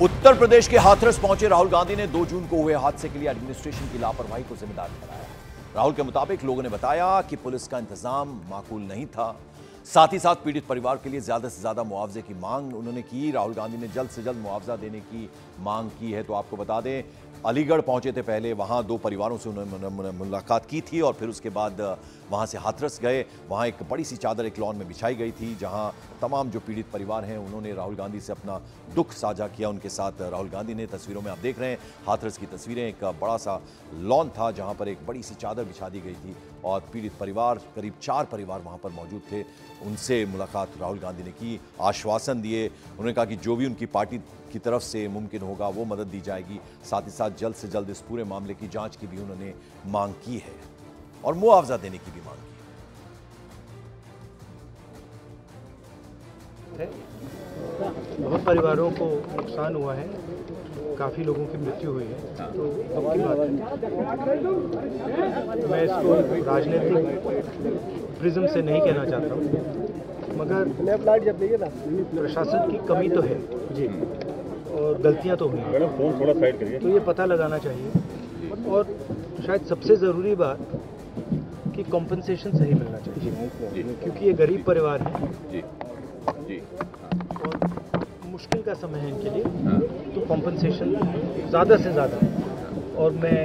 उत्तर प्रदेश के हाथरस पहुंचे राहुल गांधी ने 2 जून को हुए हादसे के लिए एडमिनिस्ट्रेशन की लापरवाही को जिम्मेदार ठहराया। राहुल के मुताबिक लोगों ने बताया कि पुलिस का इंतजाम माकूल नहीं था। साथ ही साथ पीड़ित परिवार के लिए ज्यादा से ज्यादा मुआवजे की मांग उन्होंने की। राहुल गांधी ने जल्द से जल्द मुआवजा देने की मांग की है। तो आपको बता दें, अलीगढ़ पहुंचे थे पहले, वहां 2 परिवारों से उन्होंने मुलाकात की थी और फिर उसके बाद वहां से हाथरस गए। वहां एक बड़ी सी चादर एक लॉन में बिछाई गई थी, जहां तमाम जो पीड़ित परिवार हैं उन्होंने राहुल गांधी से अपना दुख साझा किया। उनके साथ राहुल गांधी ने, तस्वीरों में आप देख रहे हैं हाथरस की तस्वीरें, एक बड़ा सा लॉन था जहां पर एक बड़ी सी चादर बिछा दी गई थी और पीड़ित परिवार, करीब 4 परिवार वहां पर मौजूद थे। उनसे मुलाकात राहुल गांधी ने की, आश्वासन दिए। उन्होंने कहा कि जो भी उनकी पार्टी की तरफ से मुमकिन होगा वो मदद दी जाएगी। साथ ही साथ जल्द से जल्द इस पूरे मामले की जांच की भी उन्होंने मांग की है और मुआवजा देने की भी मांग की है। बहुत परिवारों को नुकसान हुआ है, काफ़ी लोगों की मृत्यु हुई है, तो दुख की बात है। मैं इसको राजनीतिक प्रिज्म से नहीं कहना चाहता हूँ, मगर प्रशासन की कमी तो है जी, और गलतियां तो हुई हैं, तो ये पता लगाना चाहिए। और शायद सबसे ज़रूरी बात कि कॉम्पनसेशन सही मिलना चाहिए, क्योंकि ये गरीब परिवार है और मुश्किल का समय है इनके लिए, तो कॉम्पनसेशन ज़्यादा से ज़्यादा। और मैं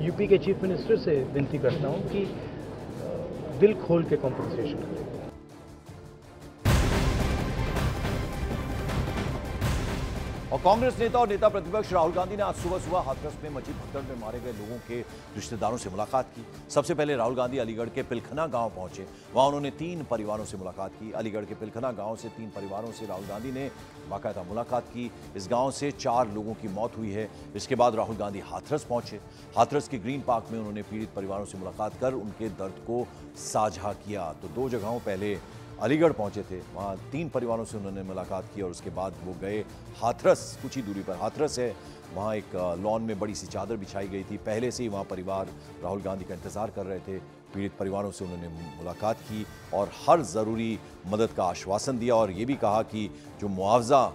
यूपी के चीफ मिनिस्टर से विनती करता हूँ कि दिल खोल के कॉम्पनसेशन करें। और कांग्रेस नेता और नेता प्रतिपक्ष राहुल गांधी ने आज सुबह हाथरस में मची भगदड़ में मारे गए लोगों के रिश्तेदारों से मुलाकात की। सबसे पहले राहुल गांधी अलीगढ़ के पिलखना गांव पहुंचे। वहां उन्होंने 3 परिवारों से मुलाकात की। अलीगढ़ के पिलखना गांव से 3 परिवारों से राहुल गांधी ने बाकायदा मुलाकात की। इस गांव से 4 लोगों की मौत हुई है। इसके बाद राहुल गांधी हाथरस पहुंचे। हाथरस के ग्रीन पार्क में उन्होंने पीड़ित परिवारों से मुलाकात कर उनके दर्द को साझा किया। तो 2 जगहों पहले अलीगढ़ पहुंचे थे, वहाँ 3 परिवारों से उन्होंने मुलाकात की और उसके बाद वो गए हाथरस। कुछ ही दूरी पर हाथरस है, वहाँ एक लॉन में बड़ी सी चादर बिछाई गई थी। पहले से ही वहाँ परिवार राहुल गांधी का इंतजार कर रहे थे। पीड़ित परिवारों से उन्होंने मुलाकात की और हर ज़रूरी मदद का आश्वासन दिया और ये भी कहा कि जो मुआवजा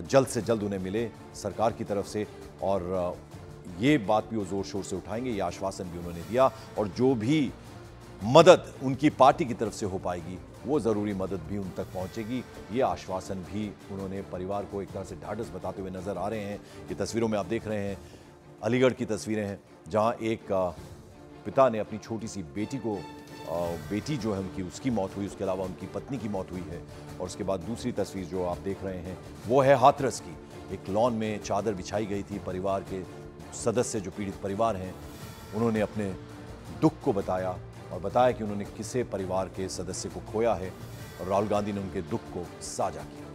जल्द से जल्द उन्हें मिले सरकार की तरफ से, और ये बात भी वो ज़ोर शोर से उठाएंगे, ये आश्वासन भी उन्होंने दिया। और जो भी मदद उनकी पार्टी की तरफ से हो पाएगी वो ज़रूरी मदद भी उन तक पहुंचेगी, ये आश्वासन भी उन्होंने परिवार को एक तरह से ढाढ़स बताते हुए नजर आ रहे हैं। ये तस्वीरों में आप देख रहे हैं अलीगढ़ की तस्वीरें हैं, जहां एक पिता ने अपनी छोटी सी बेटी को, बेटी जो है उनकी, उसकी मौत हुई, उसके अलावा उनकी पत्नी की मौत हुई है। और उसके बाद दूसरी तस्वीर जो आप देख रहे हैं वो है हाथरस की। एक लॉन में चादर बिछाई गई थी। परिवार के सदस्य, जो पीड़ित परिवार हैं, उन्होंने अपने दुख को बताया और बताया कि उन्होंने किसे परिवार के सदस्य को खोया है और राहुल गांधी ने उनके दुख को साझा किया।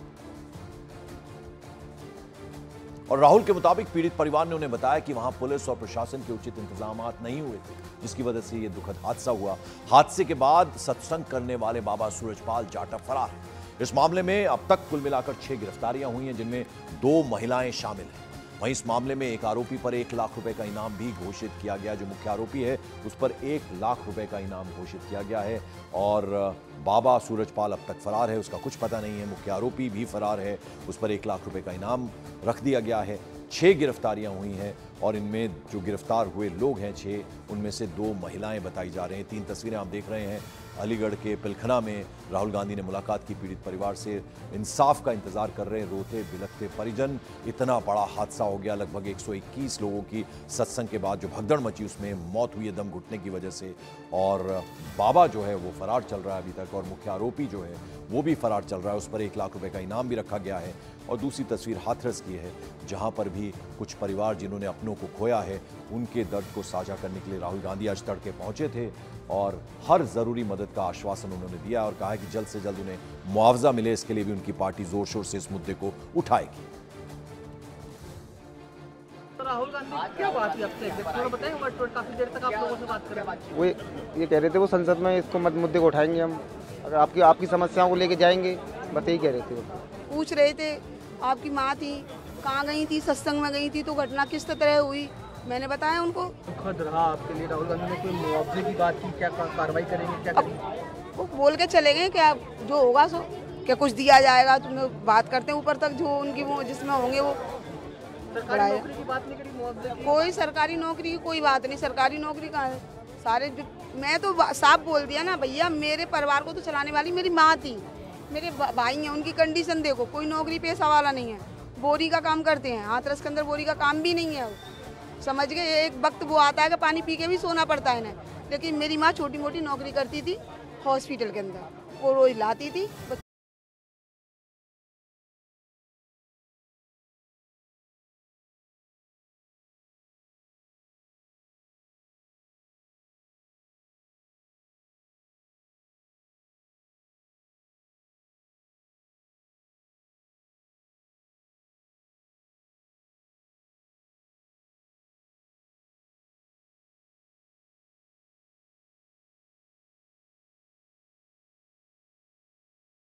और राहुल के मुताबिक पीड़ित परिवार ने उन्हें बताया कि वहां पुलिस और प्रशासन के उचित इंतजाम नहीं हुए थे, जिसकी वजह से यह दुखद हादसा हुआ। हादसे के बाद सत्संग करने वाले बाबा सूरजपाल जाटव फरार है। इस मामले में अब तक कुल मिलाकर 6 गिरफ्तारियां हुई हैं, जिनमें 2 महिलाएं शामिल हैं। वहीं इस मामले में एक आरोपी पर 1 लाख रुपए का इनाम भी घोषित किया गया। जो मुख्य आरोपी है उस पर 1 लाख रुपए का इनाम घोषित किया गया है। और बाबा सूरजपाल अब तक फरार है, उसका कुछ पता नहीं है। मुख्य आरोपी भी फरार है, उस पर 1 लाख रुपए का इनाम रख दिया गया है। 6 गिरफ्तारियां हुई हैं और इनमें जो गिरफ्तार हुए लोग हैं 6, उनमें से 2 महिलाएं बताई जा रही हैं। 3 तस्वीरें आप देख रहे हैं। अलीगढ़ के पिलखना में राहुल गांधी ने मुलाकात की पीड़ित परिवार से। इंसाफ का इंतजार कर रहे रोते बिलखते परिजन। इतना बड़ा हादसा हो गया, लगभग 121 लोगों की सत्संग के बाद जो भगदड़ मची उसमें मौत हुई है दम घुटने की वजह से। और बाबा जो है वो फरार चल रहा है अभी तक, और मुख्य आरोपी जो है वो भी फरार चल रहा है। उस पर 1 लाख रुपए का इनाम भी रखा गया है। और दूसरी तस्वीर हाथरस की है, जहां पर भी कुछ परिवार जिन्होंने अपनों को खोया है उनके दर्द को साझा करने के लिए राहुल गांधी आज तड़के पहुंचे थे और हर जरूरी मदद का आश्वासन उन्होंने दिया और कहा कि जल्द से जल्द उन्हें मुआवजा मिले, इसके लिए भी उनकी पार्टी जोर शोर से इस मुद्दे को उठाएगी। राहुल गांधी क्या बात हुई आपसे? थोड़ा बताएंगे, काफी देर तक आप लोगों से बात कर रहे हैं। वो ये कह रहे थे वो संसद में इसको मुद्दे को उठाएंगे हम, अगर आपकी समस्याओं को लेके जाएंगे, बस यही कह रहे थे। वो पूछ रहे थे आपकी माँ थी, कहाँ गई थी, सत्संग में गई थी, तो घटना किस तरह हुई, मैंने बताया उनको। दुखद रहा आपके लिए। राहुल गांधी ने कोई मुआवजे की बात की, क्या कार्रवाई करेंगे, क्या करेंगे? वो बोल के चले गए, क्या जो होगा सो क्या कुछ दिया जाएगा, तुम्हें बात करते हैं ऊपर तक जो उनकी वो जिसमें होंगे वो सरकारी नौकरी की बात नहीं करी, मुआवजे की? कोई सरकारी नौकरी की कोई बात नहीं। सरकारी नौकरी कहाँ है? सारे मैं तो साफ बोल दिया ना भैया, मेरे परिवार को तो चलाने वाली मेरी माँ थी, मेरे भाई हैं, उनकी कंडीशन देखो, कोई नौकरी पेशा वाला नहीं है, बोरी का काम करते हैं, हाथरस के अंदर बोरी का काम भी नहीं है। समझ गए, एक वक्त वो आता है कि पानी पी के भी सोना पड़ता है ना। लेकिन मेरी माँ छोटी मोटी नौकरी करती थी हॉस्पिटल के अंदर, वो रोज लाती थी।